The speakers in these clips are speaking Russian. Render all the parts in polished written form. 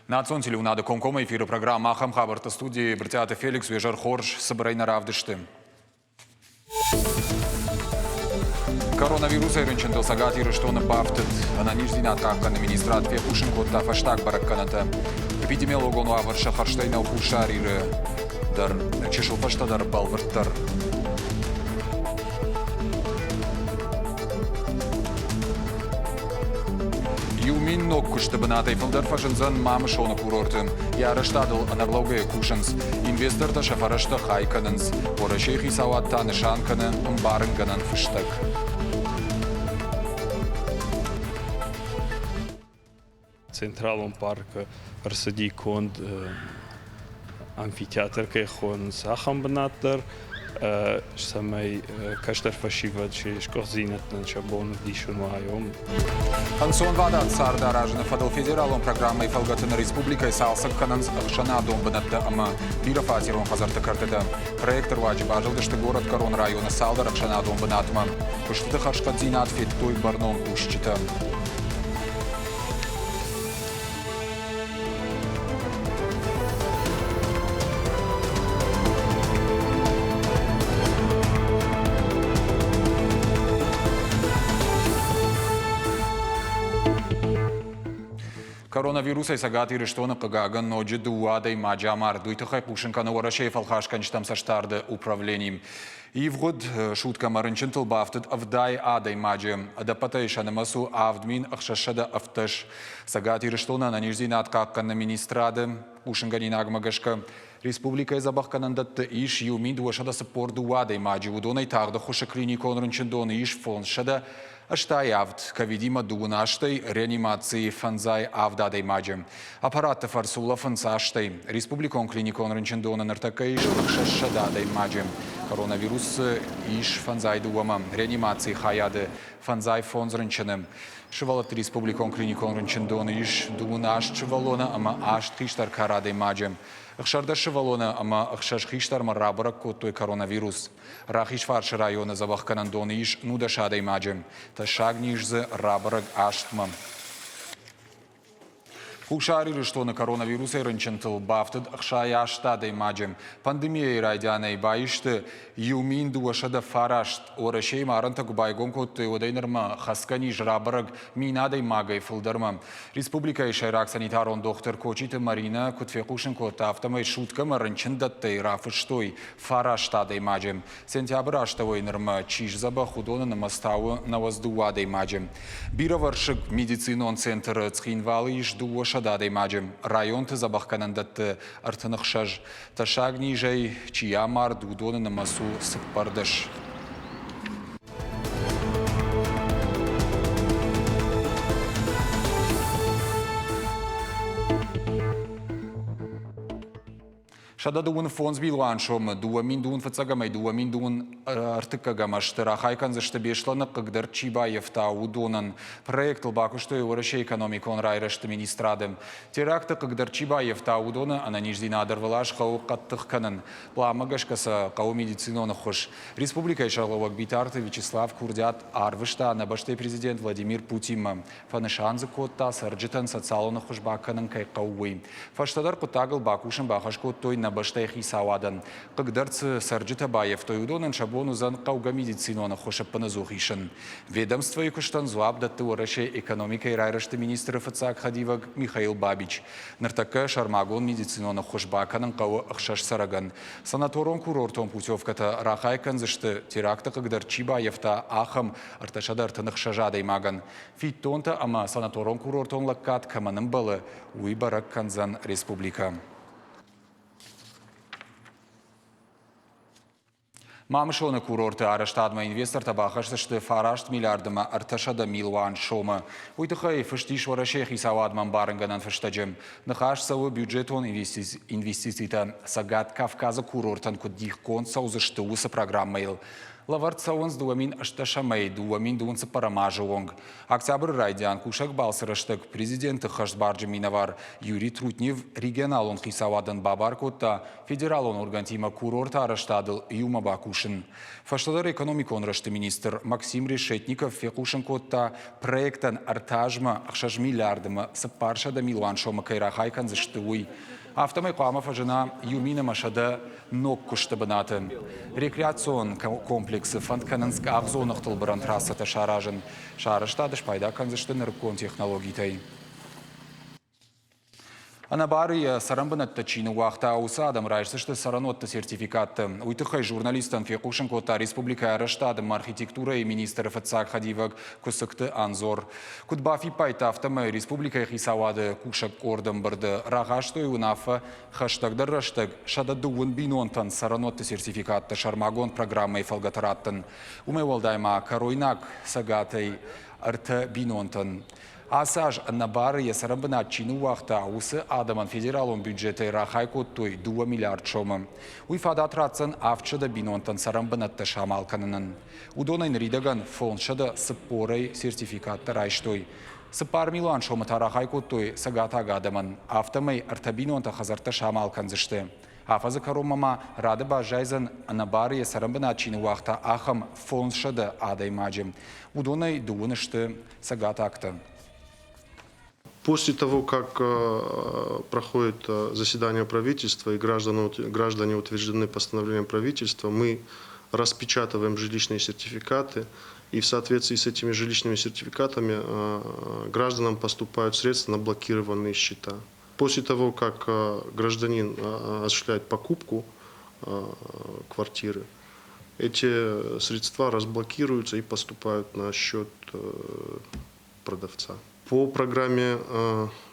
Национ телеунады Комкома эфиры программа Ахам Хабарта студии Братиата Феликс Вежар Хорш Сабрайна Равдышты. Коронавирус айрынчын сагат ирыштоны бафтыт. Ананиждинат какканы министрат Фепушин котта фаштак баракканата. Эпидемиологону авар шахарштайна укушар иры. Дар чешыл фаштадар балвырттар. Юмин ноккушты бынатай фылдар фашынзан мамышоны курортым. Ярыштадыл анарлаугая кушынс. Инвесторда шафарышты хайканынс. Орашейхи сауатта нышанканы умбарынганын фыштак. Централон парк рассади конд амфитеатр кехон сахам бнатлер самай каштар фашиват шкозинат на чабон дишунвайом. Ансон вадат сардаражны фадал федералон программой фалгатына республикой салсак кананс ахшана дом бнатта ама пирафатирон хазарта картада. Проектор ваджи бажылдышты город Корон района салдар ахшана дом бнатма. Куштыты хашкадзинат феттой барнон ушчита. Коронавирусай сагат ирыштоны кыгаган ноджи дуадай маджамар. Дуйтыхай пушинканы орашей фалхашканчтам саштарды управлением. И в год шутка марынчынтыл бафтыт авдай адай маджи. Адапатай шанамасу авдмин ахшашада авташ. Сагат ирыштоны ананиждинат какканы министрады. Пушинганин агмагашка. Республика забахканандатты иш юмин дуашада сапор дуадай маджи. Удонай тагда хуша клиникон рынчындоны иш фон шада. Аштай авд, кавидима дугунаштай, реанимации фанзай авдадай маджем. Аппарат фарсула фанцаштай. Республикон клиникон рынчындоны нартакаиш шашададай маджем. Коронавирус иш фанзай дуама. Реанимации хаяды фанзай фонз рынчыным. Шывалат республикон клиникон рынчындоны иш дугунаш чывалона, ама ашт хиштар карадай маджем. Ахшарда шывалона, ама ахшаш хиштар марабарак коттой коронавирус. Рахиш фарши района забахканандоны иш нудашадай маджем. Ташагнижзы рабарак аштмам. Хушари рыштоны коронавирусай рынчынтыл бафтыд ахшай аштадай маджем. Пандемия райдянай байышты юмин дуашада фарашт. Орашей маранта губайгон коттой одайнырма хасканиж рабарак минадай магай фылдарма. Республика ишайрак санитарон доктор Кочиты Марина кутфекушин котта автомай шуткама рынчындаттай рафыштой фараштадай маджем. Сентябрь аштавой нырма чижзаба худоны намастауы наваздуадай маджем. Бираваршык медицинон центр цхинвалы иш дуаш шададай маджем. Районты забахканандатты артынықшаж. Ташагни жай чиямар дудоны намасу сыппардыш. Шада дуын фонз билуан шом, дуамин дуын фацагамай, дуамин дуын артыкагамаштыра. Хайкан зашты бешланы кыгдар Чибаев тау донан. Проект лбакуштой орашей экономикон райрашты министрадым. Теракты кыгдар Чибаев тау дона, ананиждина адарвалаш қау қаттықканын. Пламагашкаса қау медициноны хош. Республика Ишаловак битарты Вячеслав Курдят арвышта набашты президент Владимир Путин. Фанышанзы котта сарджитан социалоны хош бакканын кай қауы. Фаштадар кутагыл бакушын бахаш коттой на баштайхи сауадан. Кыгдарцы Сарджита Баев тойудонын шабону зан қауга медицинона хошаппаны зухишын. Ведомство и куштан зуаб датты орашей экономика и райрашты министры ФЦАК Хадиваг Михаил Бабич. Нартака шармагон медицинона хошбаканын қауы ақшаш сараган. Санаторон курортон путевката рахайкан зышты теракты кыгдар Чибаевта ахам арташадар тынық шажадай маган. Фиттонта ама санаторон курортон лаккат каманым балы уйбарак канзан республика. Мамышоны курорты араштадма инвестор табахашты фарашт миллиардыма арташада милуан шома. Уйтыхай фыштиш варашехи савадман барынганан фыштаджем. Нахаш савы бюджетон инвестицита сагат Кавказа курортан куддих кон саузышты усы программайл. Лаварцауынс дуамин ашташамай, дуамин дуынсы парамажылонг. Октябрь райдян кушак балсырыштык президенті Хашбарджи Минавар Юрий Трутнев регионалон хисавадан бабаркотта федералон органтима курорта араштадыл юма бакушын. Фашталар экономикон рашты министр Максим Решетников фекушын котта проектан артажма ақшаж миллиардыма сыппаршада милуан шома кайрахайкан зыштыуй. Автомай Қуамов жена Юмина Машада ног куштабанаты. Рекреацион комплексы фанткананск авзонах тылбыран трассата шаражын. Шарыштадыш пайда канзыштын рыккон технологитай. Анабария сарамбанатта чину уақта ауса адам райшсышты саранотты сертификатты. Уйтықай журналистан фекушын кота республика араштадым архитектура и министр Фацак Хадивак кусыкты анзор. Кудбафи пайта автомай республика хисавады кушак ордым барды. Рағаштой унафа хаштагдар раштаг шададуын бинонтан саранотты сертификатты шармагон программай фалгатараттын. Умай валдайма каройнак сагатай арты бинонтан. Асаж Анабария сарамбанат чину уақта аусы адаман федералон бюджеты рахай коттой 2 миллиард шомы. Уйфадат рацын авчыда бинонтан сарамбанатты шамалканынын. Удонайн ридаган фоншада сыппорай сертификатты райштой. Сыппар миллион шомы тарахай коттой сагатаг адаман автомай артабинонта хазарты шамалканзышты. Афазы каромама рады бажайзан Анабария сарамбанат чину уақта ахам фоншада адаймаджим. Удонай дуынышты сагатакты. После того, как проходит заседание правительства и граждане утверждены постановлением правительства, мы распечатываем жилищные сертификаты, и в соответствии с этими жилищными сертификатами гражданам поступают средства на блокированные счета. После того, как гражданин осуществляет покупку квартиры, эти средства разблокируются и поступают на счет продавца. По программе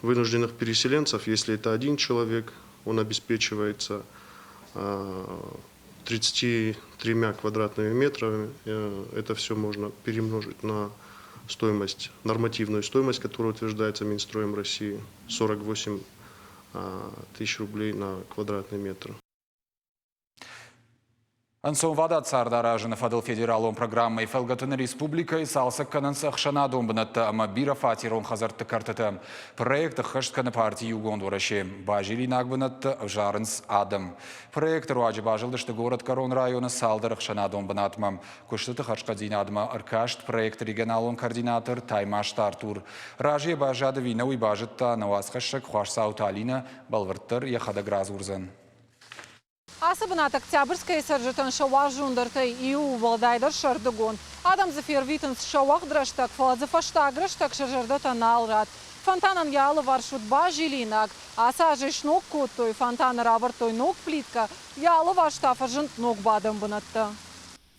вынужденных переселенцев, если это один человек, он обеспечивается 33 квадратными метрами. Это все можно перемножить на стоимость, нормативную стоимость, которая утверждается Минстроем России, 48 тысяч рублей на квадратный метр. Ансон вадат сардаражын фадыл федералон программы Фелгатын республикой салсак канансах шанадон бынатта ама бира фатирон хазарты картыты. Проекты хыштканы партии угон вараши. Бажили нагбынатты жарынс адам. Проект руаджи бажылдышты город Корон районы салдарых шанадон бынатмам. Куштыты хашкадзин адма аркашт проект регионалон координатор Таймаш Тартур. Ражи бажады винауи бажытта навасхашак хуашсаут алина балварттыр яхада гразурзан. Асыбынат Октябрьская саржытын шауа жундартай иу валдайдар шардыгон. Адам зафервитынс шауақ драштак, фаладзафаштак драштак шаржардата налрат. Фонтанан ялы варшут бажилинак, аса жешнок коттой, фонтаны рабартой ног плитка, ялы варштафа жынт ног бадам бынатты.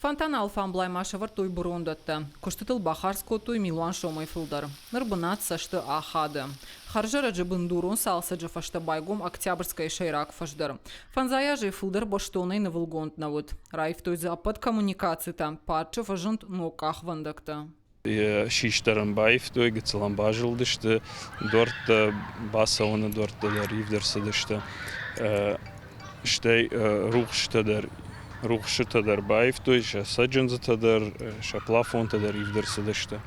Фонтан алфан блаймаша вартой бурондатты. Коштытыл бахарс коттой милуан шомай фылдар. Нырбынат сашты ахады. Харжара джабындурун салса джафашта байгом Октябрьская шайрак фашдар. Фанзая же фылдар баштонай навылгонт навыд. Райф той запад коммуникации там парча фажынт ног ахвандакта. Шиштаран байф той гацалан бажылдышты. Дорт басауны дорт ривдерсадышты. Штай рухштадар. Рухшы тадар байф той, саджанзы тадар, плафон тадар ивдерсадышты.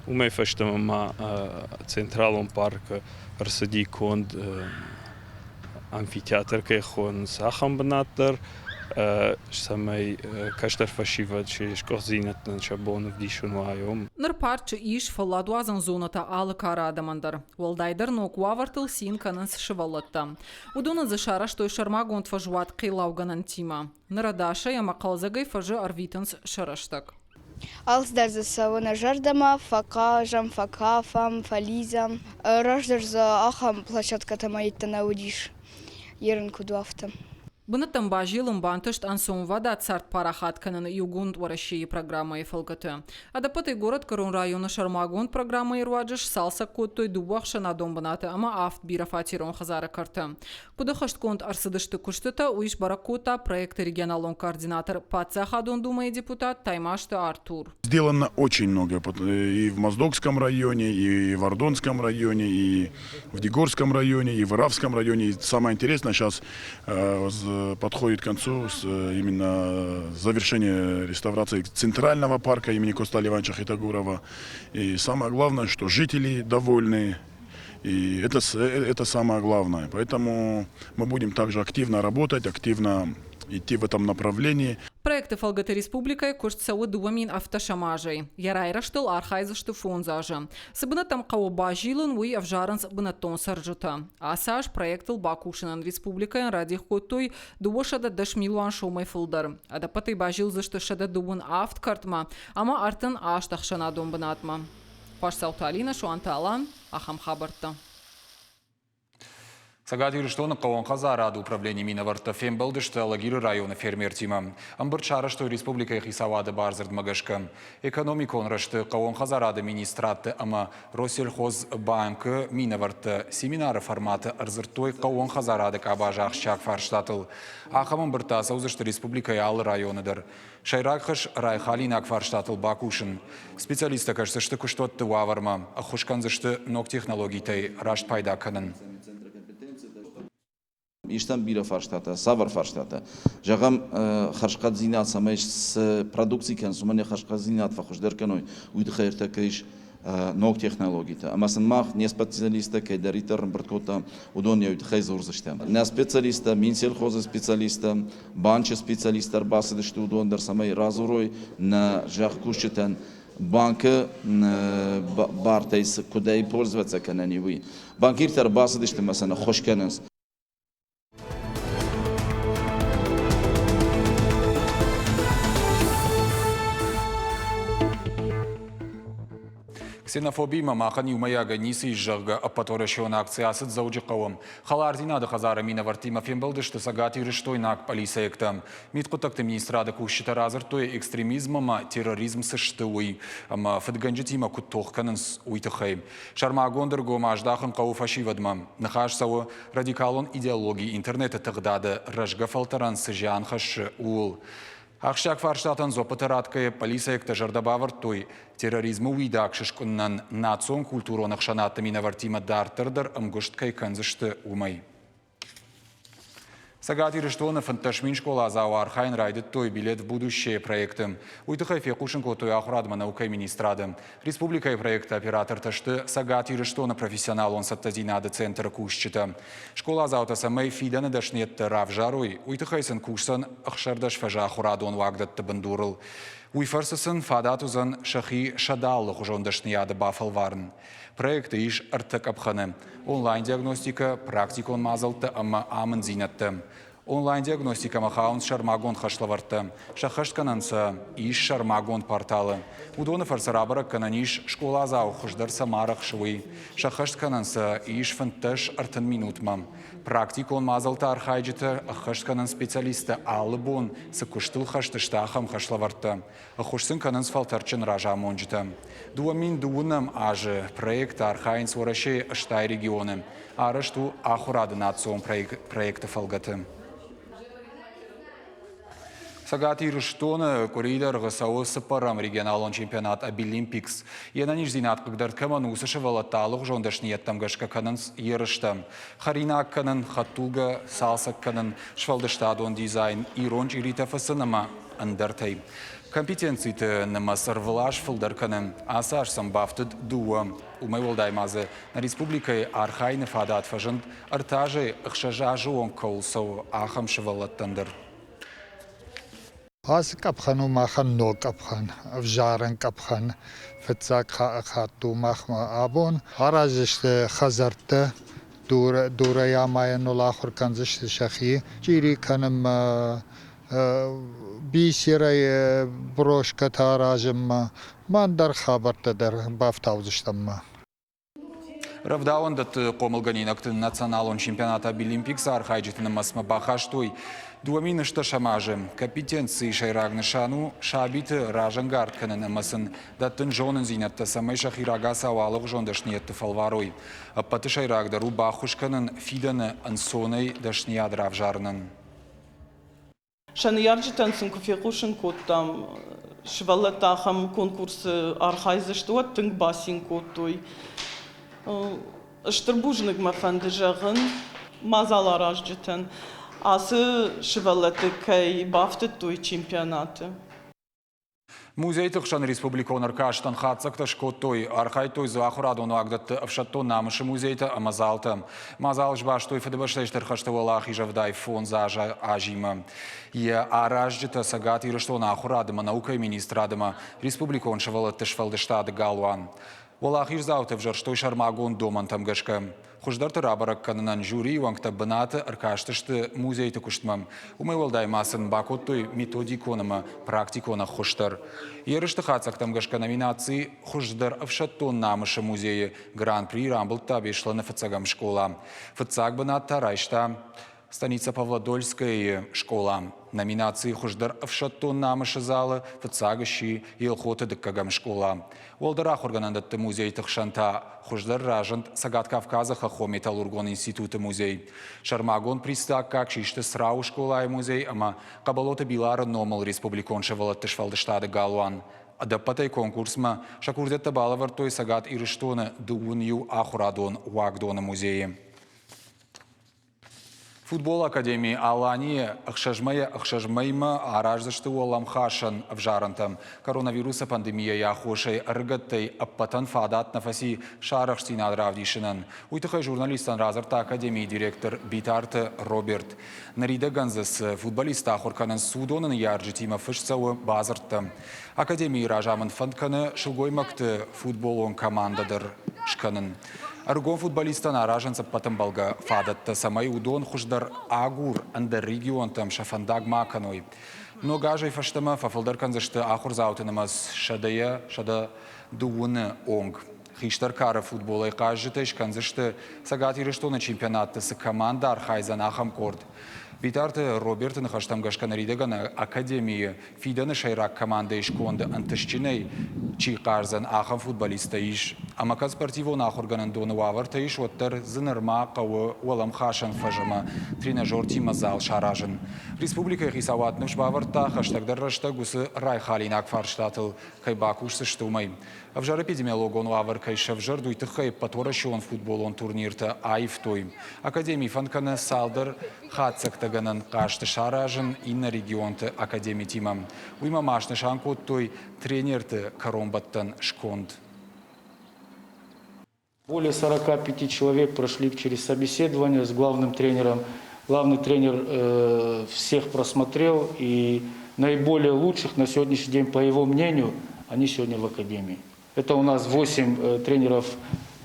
Умай фаштамама централон парк арсади конд амфитеатр кайхон сахам банаттар, самай каштар фашиват шкохзинатнан шабонов дишунуайом. Нар парчы иш фалладуазан зоната алы кара адамандар. Валдайдар нок вавартыл син кананс шывалатта. Удуна зашара, что и шармагонт фажуат қилауганан тима. Нарадаша я мақалзагай фажы арвитанс шараштак. Алсдар савана жардама, фака, фам, фализам. Раждар за ахам площадка тамаитта наудиш. Ерен кудуафта. Бынаттан бажилым бантышт ансон вада царт парахат кананы югунд варащии программа и фалгаты. Адапатый город Корон района Шармагунд программа и руаджиш салса коттой дубахша на дом банаты, ама афт бирафатирон хазара карта. Куда хаштконд арсадышты куштыта уиш баракота проекта регионалон координатор Пацахадон дума и депутат Таймашта Артур. Сделано очень много и в Моздокском районе, и в Ордонском районе, и в Дегорском районе, и в Иравском районе. И самое интересное сейчас подходит к концу именно завершение реставрации центрального парка имени Косталя Ивановича Хитагурова. И самое главное, что жители довольны. И это самое главное. Поэтому мы будем также активно работать, активно идти в этом направлении. Проекты Фалгаты Республикой кушцауы дуамин автошамажей. Ярайраштыл архайзышты фонзажы. Сыбынатам қауыба жилын уй авжаранс бынаттон саржыта. Асаж проектыл Бакушинан Республикаен радих коттой дуошада 10 миллион шоумай фылдар. Адапатай бажил зышты шада дуын авт картма, ама артын аштақшана дон бынатма. Пашсауталина Шуанталан, Ахам Хабарта. Сагат Юриштона Каон Хазарад управление Миноварта Фембалдышта Лагиры района фермер Тима. Амбарчара, что Республика Хисавада Барзард Магашка. Экономикон Рашты Каон Хазарада министраты ама Россельхоз банк Миноварта семинары формата Арзартой Каон Хазарада Кабажах Шак Фарштатл. Ахам Амбарта Саузышта Республика Ял районыдар. Шайракхаш Райхалинак Фарштатл Бакушин. Специалиста кажется, что куштот Туаварма, а хушканзышты ног технологий тай Рашт Пайдаканан. Իշտան բիրը ֆարշտատը, սավար ֆարշտատը, ժաղամ խարշկածինատ սամեջ պրոդուկցիքան սումանի խարշկածինատ վախուշ դերկանոյ ուйդը խերտակեշ նող տեխնոլոգիта. Ամասն մախ не специалиста, кайдаритер брткота удония уйдը խայ զորզշտեմ. Не специалиста, минсел хоза специалиста, банча специалистар басыды что удондер самай разурой на жах кушчетен банка бартайс куда и пользоваться кананивы. Банкиртер басыды что масана хошканас. Ксенофобия махани умаяга нисы изжага апаторашиона акциясыд заужиқавым. Халардинады Хазара Миновартима Фембалдышты Сагат Юриштойнак полисаектам. Миткутакты министрада кушчита разыртой экстремизмама терроризм сыштыуй. Ама фыдганжитима куттохканынс уйтыхай. Шармагондыр гомаждахын қау фашивадма. Нахаш сауы радикалон идеологии интернета тығдады рожга фалтаран сыжан хашы уыл. Ақшак фарштатан зопытыраткая полисаекта жардабавар той терроризму уйдак шишкуннан национ культуронық шанатты Миновартима дартырдыр ымгушткай канзышты умай. Сагат Юриштона фанташмин школа азау архайн райдет той билет в будущее проектом. Уйтыхай фекушенко той ахрадма наукай министрады. Республика и проекта оператор ташты Сагат Юриштона профессионал он саттазинады центра кушчита. Школа азаута самай фиданы дашнетты равжаруй. Уйтыхай сын кушсан ахшардаш фажа ахурадон вагдатты бандурыл. Уйфарсысын фадатузан шахи шадаллы хужондашнияды бафалварн. Проекты иш артык апханы. Онлайн-диагностика практикон мазалты ама амын зинатты. Онлайн-диагностика махаун шармагон хашлаварты. Шахашт кананса иш шармагон порталы. Удоны фарсарабара кананиш школа зау хуждар самарах швы. Шахашт кананса иш фанташ артын минутмам. Практикон мазалты архайджиты ахашт канан специалисты алыбон сыкуштыл хаштыштахам хашлаварты. Ахушсын канан сфалтарчын ража монджиты. Дуамин дуунам ажы проект архайн сворашей аштай регионы. Арышту ахурады национ проекты фалгаты. Сагат Юриштона коридор гасау сапарам регионалон чемпионат Обилимпикс. Янаниш зинат кыгдарт каман усышы валаталық жондашнияттам гашка кананс ерыштам. Харинак канан, хатуга, салсак канан, швалдыштадон дизайн, иронч иритафасынама андартай. Компетенциите на масарвлаш фылдарканын асаш самбафтыд дуа. Умай волдаймазы на республикай архайны фадат фажынд артажы ықшажажы он каулсау ахам шывалаттандыр. Аз капхану махан но капхан, авжаран капхан, фетсак хату махма абон, аразышты хазарты, дурая майяну лахур канзышты шахи, жири каным бисерай брошка таражым, мандар хабартадар бафтаузыштамма. Равдаун дат комылганинакты националон чемпионата Обилимпикс архайджитыны масма бахаштой. Дуамины что шамажы, компетенции шайрагны шану, шабиты ражангард кананамасын, даттын жонын зинатты самай шахирага савалық жондашниетты фалварой. Аппаты шайрагдару бахушканын фиданы ансонай дашнияд равжарнын. Шаныярджитан сынкуфекушын коттам, швалатахам конкурс архайзыштуат тынк басин коттой. Штырбужнык мафанды жағын, мазалар ажджитан. Асы шевелеты кей бафты туй чемпионаты. Музей Тăхшан республиконар каштан хатсакта шкоттой архайтой захурадон агдат авшаттон намышы музейта амазалта. Мазалыш баштой федебаштештер хаштавалах и жавдай фон зажа ажима. Я аражджита сагат ирыштон ахурадыма наука и министрадыма республикон шавалат тышфалдыштады галуан. Валах ирзауты вжарштой шармагон доман тамгашка. Хуждарты рабарак кананан жюри вангта банаты аркаштышты музейты куштмам. Умай валдай масын бакоттой методиконама практикона хуштар. Ерышты хацак тамгашка номинации хуждар авшаттон намыша музее гран-при рамблта бешла на фацагам школа. Фацаг банатта райшта станица Павлодольская школа. Номинации хуждар авшаттон намыша зала фацагащи и охота дыккагам школа. Уолдарах органандатты музей Тăхшанта хуждар ражант Сагат Кавказа хахо металлургон институты музей. Шармагон пристак как шишты срау школа и музей, ама кабалота билара номал республикон шевалат тышфалдыштады галуан. Адапатай конкурсма шакурдетта балавар той Сагат ирыштона дуунью ахурадон уагдона музее. Футбол Академии Алания ахшажмайма араждашты уолам хашан в жарантам. Коронавируса пандемия яхошай аргаттай аппатан фадат нафаси шарахштин адравдишинан. Уйтахай журналистан разарта Академии директор Битарта Роберт. Нарида ганзас футболиста ахурканан судонан ярджитима фышцауы базарта. Академии ражаман фанканы шылгоймакты футболон командадар шканын. Аргон футболистан аражанца патамбалга фадатта самай удон хуждар агур андер регионтам шафандаг маканой. Но гажай фаштама фафалдар канзашты ахурзаутынамаз шада дууны онг. Хиштар кара футбола и кажжитеш канзашты сагат ирыштона чемпионатта с команда архайзан ахам корд. Битарты Роберт нахаштам гашканаридагана Академии фиданы шайрак команда ишконда антышчиней чи карзан ахам футболиста иш. Амака спортивон ахурганан доны ваварта иш оттар зынырма қауы уалам хашан фажыма тренажер тима зал шаражын. Республика хисаватныш ваварта хаштагдар рашта гусы райхалинак фарштатыл кайбакушсы штумай. Авжар эпидемиологон вавар кайша вжар дуйтыхай паторашон футболон турнирта айфтой. Академии фанкана салдар хатсактаганан кашты шаражын инна регионты Академии тимам. Уйма машны шанкот той тренерты каромбаттан шконд. Более 45 человек прошли через собеседование с главным тренером. Главный тренер всех просмотрел, и наиболее лучших на сегодняшний день, по его мнению, они сегодня в Академии. Это у нас 8 тренеров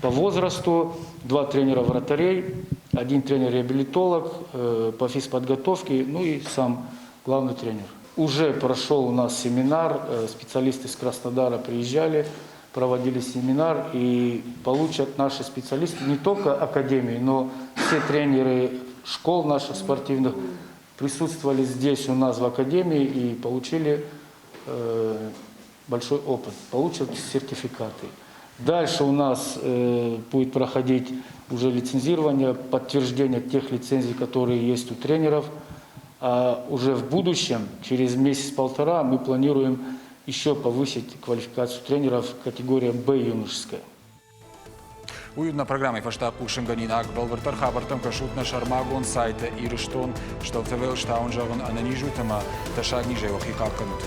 по возрасту, 2 тренера вратарей, 1 тренер-реабилитолог по физподготовке, ну и сам главный тренер. Уже прошел у нас семинар, специалисты из Краснодара приезжали, проводили семинар, и получат наши специалисты не только Академии, но все тренеры школ наших спортивных присутствовали здесь у нас в Академии и получили большой опыт, получат сертификаты. Дальше у нас будет проходить уже лицензирование, подтверждение тех лицензий, которые есть у тренеров. А уже в будущем, через месяц-полтора, мы планируем еще повысить квалификацию тренеров категория Б юношеская. Уютна программа фаштаб Пушинганина Акбалвартар Хабартам Кашутна Шармагон сайта Ирыштон, что в ТВ Штаунжаван Ананижутама Ташагни Жевахи Хаканут.